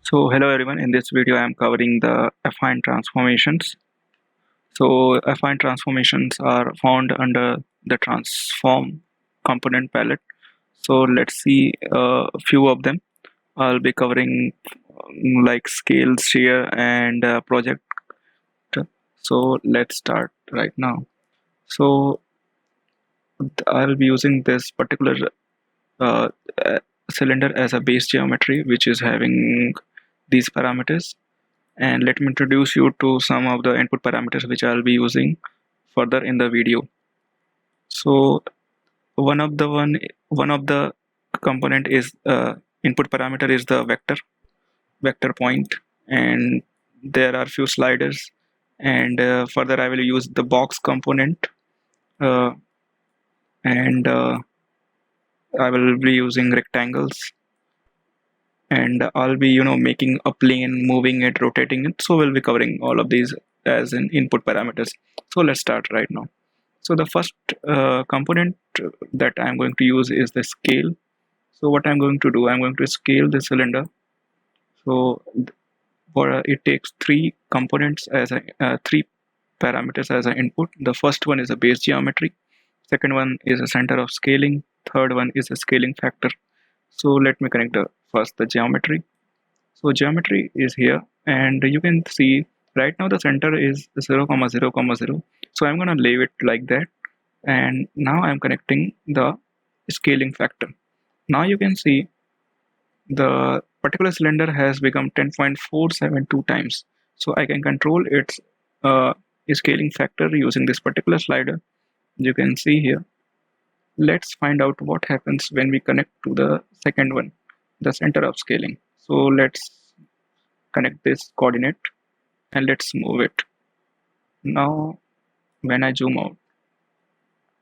So hello everyone, in this video I am covering the affine transformations. So affine transformations are found under the transform component palette. So let's see a few of them. I'll be covering like scale, shear and project. So let's start right now. So I'll be using this particular uh, uh, cylinder as a base geometry which is having these parameters. And let me introduce you to some of the input parameters which I'll be using further in the video. So one of the component is input parameter is the vector point, and there are few sliders, and further I will use the box component, uh, and I will be using rectangles, and I'll be making a plane, moving it, rotating it. So we'll be covering all of these as in input parameters. So let's start right now. So the first component that I'm going to use is the scale. So what I'm going to do, I'm going to scale the cylinder. So for it takes three components as three parameters as an input. The first one is a base geometry. Second one is a center of scaling. Third one is a scaling factor. So let me connect the geometry. So geometry is here, and you can see right now the center is 0, 0, 0. So I'm gonna leave it like that, and now I'm connecting the scaling factor. Now you can see the particular cylinder has become 10.472 times. So I can control its scaling factor using this particular slider. You can see here. Let's find out what happens when we connect to the second one, the center of scaling. So let's connect this coordinate and let's move it. Now when I zoom out,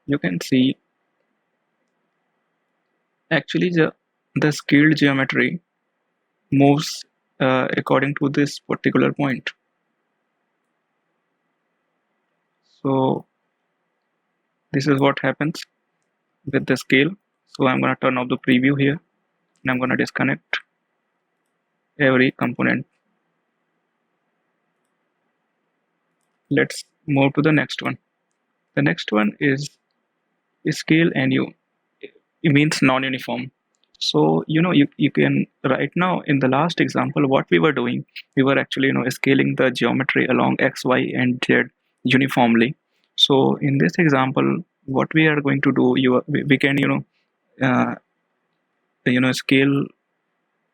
you can see actually the scaled geometry moves according to this particular point. So this is what happens with the scale. So I'm going to turn off the preview here, and I'm going to disconnect every component. Let's move to the next one. The next one is scale NU. It means non-uniform. So you can right now in the last example what we were doing, we were actually scaling the geometry along x, y and z uniformly. So in this example what we are going to do, we can uh, scale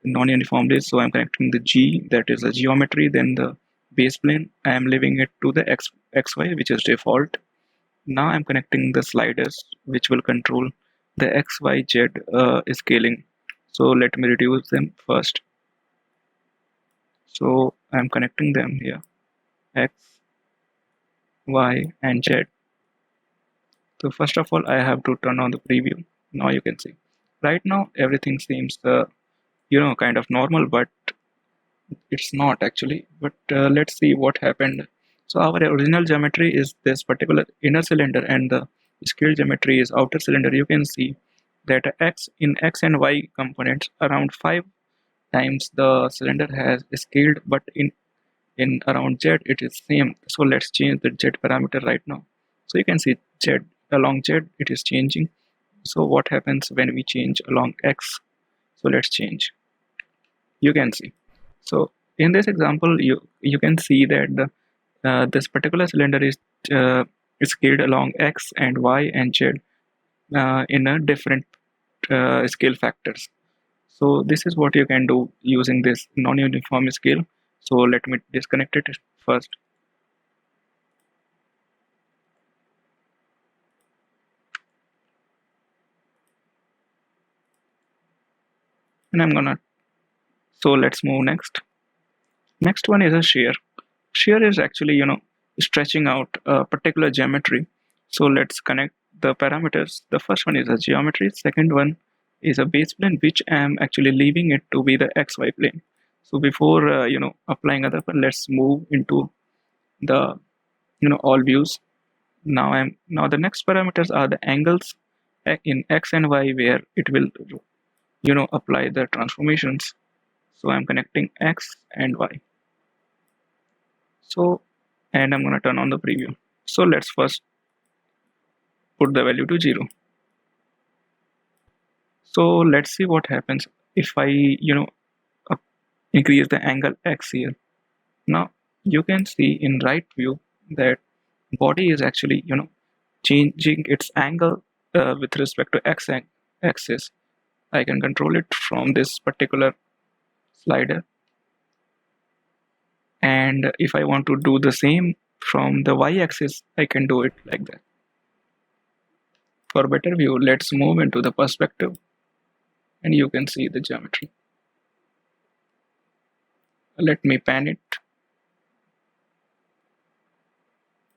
non-uniformly. So I'm connecting the G, that is the geometry, then the base plane I am leaving it to the xy, which is default. Now I'm connecting the sliders which will control the XYZ scaling. So let me reduce them first. So I'm connecting them here, X, Y and Z. So first of all I have to turn on the preview. Now you can see right now everything seems kind of normal, but it's not actually. But let's see what happened. So our original geometry is this particular inner cylinder, and the scale geometry is outer cylinder. You can see that x and y components around 5 times the cylinder has scaled, but in around z it is same. So let's change the z parameter right now. So you can see z along z it is changing. So what happens when we change along x? So let's change. You can see. So in this example, you can see that this particular cylinder is scaled along x and y and z in a different scale factors. So this is what you can do using this non-uniform scale. So let me disconnect it first. And I'm gonna, so let's move next. Next one is a shear. Shear is actually, stretching out a particular geometry. So let's connect the parameters. The first one is a geometry. Second one is a base plane, which I'm actually leaving it to be the XY plane. So before, applying other one, let's move into the, all views. Now the next parameters are the angles in X and Y where it will, apply the transformations. So I'm connecting X and Y. So, and I'm going to turn on the preview. So let's first put the value to 0. So let's see what happens if I, uh, increase the angle X here. Now you can see in right view that body is actually, changing its angle with respect to X axis. I can control it from this particular slider. And if I want to do the same from the Y axis, I can do it like that. For better view, let's move into the perspective and you can see the geometry. Let me pan it.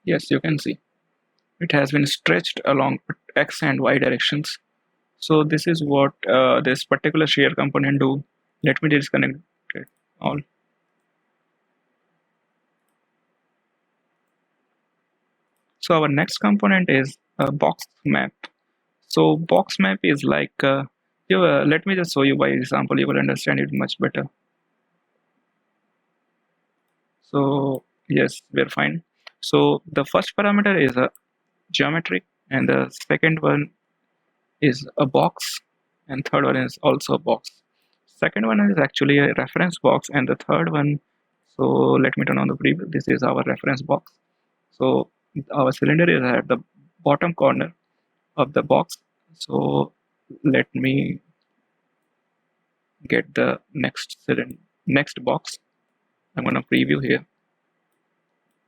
Yes, you can see it has been stretched along X and Y directions. So this is what this particular shear component do. Let me disconnect it all. So our next component is a box map. So box map is like, let me just show you by example, you will understand it much better. So yes, we're fine. So the first parameter is a geometry and the second one is a box and third one is also a box. Second one is actually a reference box and the third one, so let me turn on the preview. This is our reference box. So our cylinder is at the bottom corner of the box. So let me get the next box. I'm gonna preview here.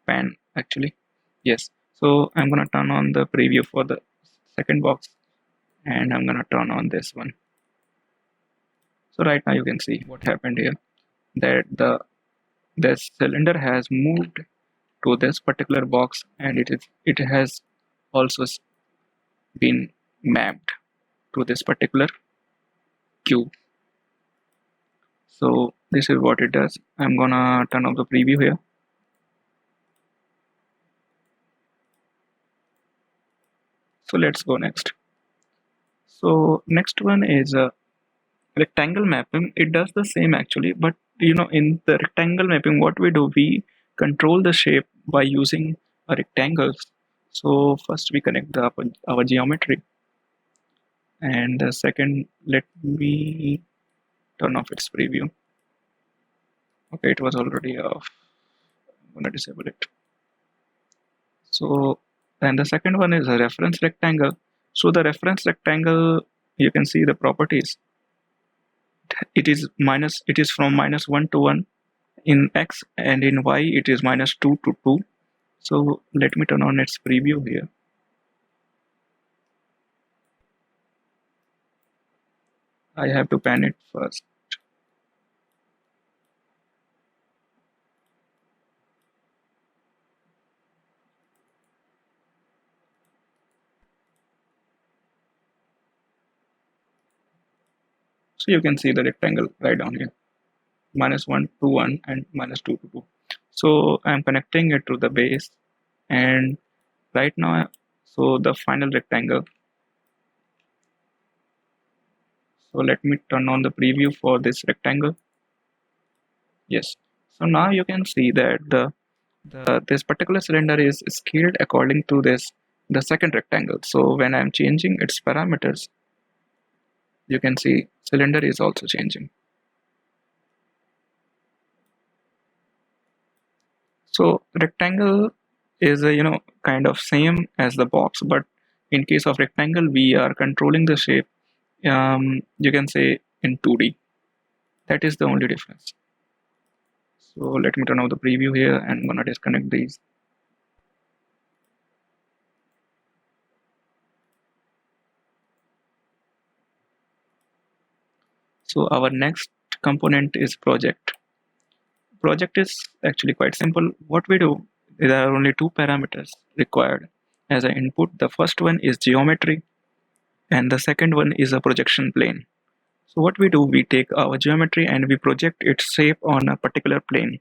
Pan actually. Yes. So I'm gonna turn on the preview for the second box and I'm gonna turn on this one. So right now you can see what happened here, that the cylinder has moved to this particular box and it has also been mapped to this particular cube. So this is what it does. I'm gonna turn off the preview here. So let's go next. So next one is a rectangle mapping. It does the same actually, but in the rectangle mapping what we do, we control the shape by using a rectangles. So first we connect our geometry, and the second, let me turn off its preview. Okay, it was already off. I'm gonna disable it. So and the second one is a reference rectangle. So the reference rectangle, you can see the properties. It is from -1 to 1 in X, and in Y it is -2 to 2. So let me turn on its preview here. I have to pan it first. So you can see the rectangle right down here, -1 to 1 and -2 to 2. So I'm connecting it to the base, and right now, so the final rectangle. So let me turn on the preview for this rectangle. Yes. So now you can see that this particular cylinder is scaled according to the second rectangle. So when I'm changing its parameters, you can see cylinder is also changing. So rectangle is a, kind of same as the box, but in case of rectangle we are controlling the shape, you can say in 2D. That is the only difference. So let me turn off the preview here and I'm gonna disconnect these. So our next component is project. Project is actually quite simple. What we do, there are only two parameters required as an input. The first one is geometry and the second one is a projection plane. So what we do, we take our geometry and we project its shape on a particular plane.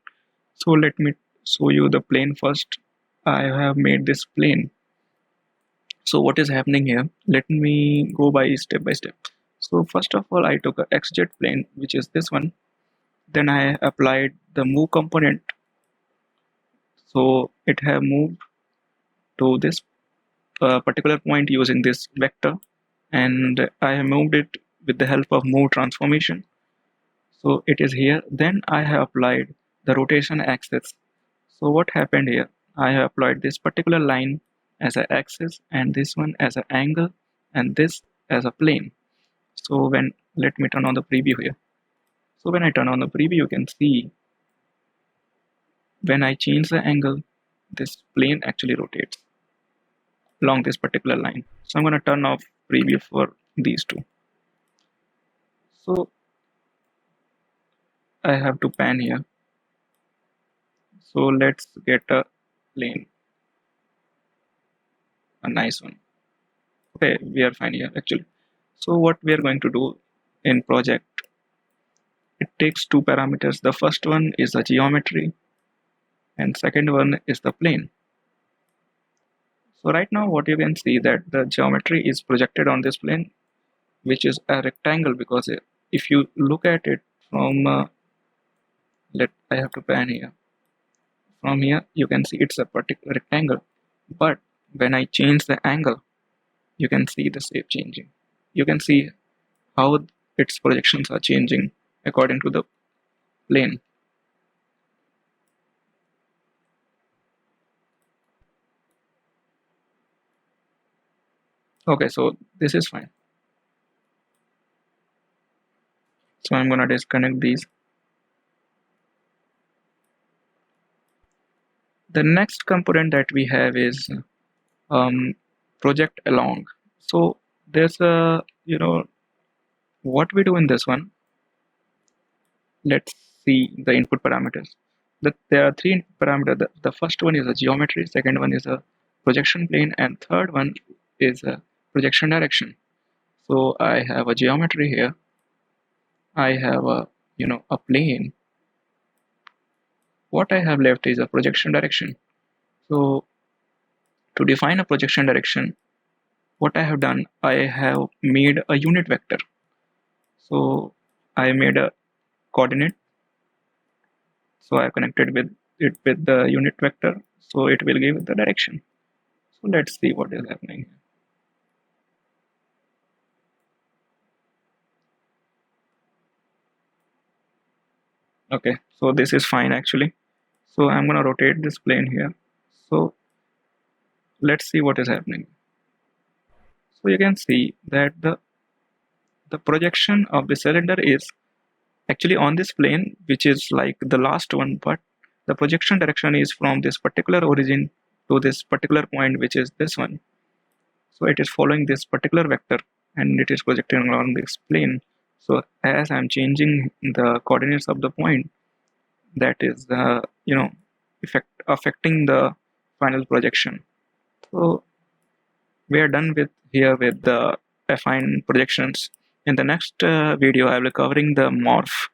So let me show you the plane first. I have made this plane. So what is happening here? Let me go by step by step. So first of all, I took a XZ plane, which is this one, Then I applied the move component, so it have moved to this particular point using this vector, and I have moved it with the help of move transformation. So it is here. Then I have applied the rotation axis. So what happened here? I have applied this particular line as an axis and this one as an angle and this as a plane. So let me turn on the preview here. So when I turn on the preview, you can see when I change the angle, this plane actually rotates along this particular line. So I'm going to turn off preview for these two. So I have to pan here. So let's get a plane, a nice one. Okay, we are fine here actually. So what we are going to do in project, it takes two parameters. The first one is the geometry and second one is the plane. So right now what you can see that the geometry is projected on this plane, which is a rectangle, because if you look at it from I have to pan here. From here you can see it's a particular rectangle, but when I change the angle, you can see the shape changing. You can see how its projections are changing according to the plane. Okay, so this is fine. So I'm gonna disconnect these. The next component that we have is project along. So there's a, what we do in this one. Let's see the input parameters. There are three input parameters. The first one is a geometry, second one is a projection plane, and third one is a projection direction. So I have a geometry here. I have a plane. What I have left is a projection direction. So to define a projection direction, what I have done, I have made a unit vector. So I made a coordinate. So I connected with it with the unit vector. So it will give the direction. So let's see what is happening here. Okay, so this is fine actually. So I'm gonna rotate this plane here. So let's see what is happening. So you can see that the projection of the cylinder is actually on this plane, which is like the last one, but the projection direction is from this particular origin to this particular point, which is this one. So it is following this particular vector and it is projecting along this plane. So as I'm changing the coordinates of the point, that is affecting the final projection. So we are done with here with the affine projections. In the next video I will be covering the morph.